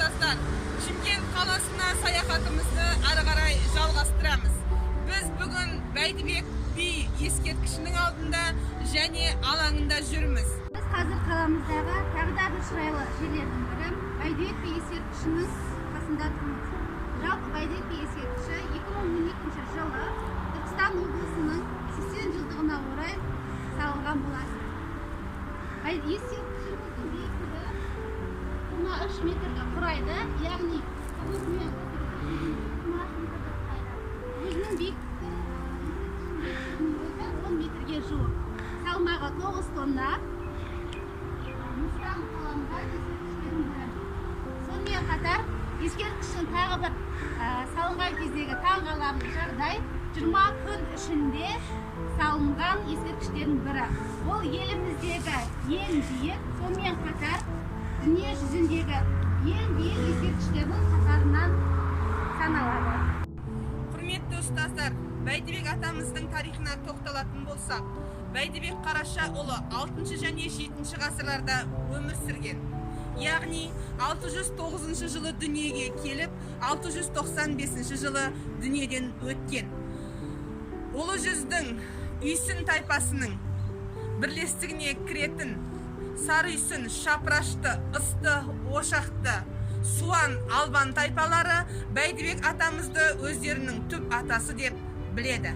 ұстаздар, Шымкент қаласына саяхатымызды ары қарай жалғастырамыз. Біз бүгін Бәйдібек би ескерткішінің алдында және алаңында жүрміз. Біз қазір қаламыздағы тағы да бір шырайлы жерлердің бірі Бәйдібек би ескерткішінің қасында тұрмыз. Жалпы Бәйдібек би ескерткіші 2012 жылы Түркістан облысының 80 жылдығына орай салынған болатын. Ескерткішіміздің биіктігі 23 метрге құрайды, яғни өзінің биіктігі 10 метрге жуық. Салмағы 9 тонна. Сонымен қатар ескерткіштің тағы бір салынған кездегі таңғаларлық жағдай 20 күн ішінде салынған ескерткіштердің бірі. Ол еліміздегі ең биік, сонымен қатар дүние жүзіндегі ең биік ескерткіштердің қатарынан саналады. Құрметті ұстаздар, Бәйдібек атамыздың тарихына тоқталатын болсақ, Бәйдібек Қарашаұлы 6 және 7 ғасырларда өмір сүрген. Яғни 609 жылы дүниеге келіп, 695 жылы дүниеден өткен. Ұлы жүздің Үйсін тайпасының бірлестігіне кіретін Сарыүйсін, Шапрашты, Ысты, Ошақты, Суан, Албан тайпалары Бәйдібек атамызды өздерінің түп атасы деп біледі.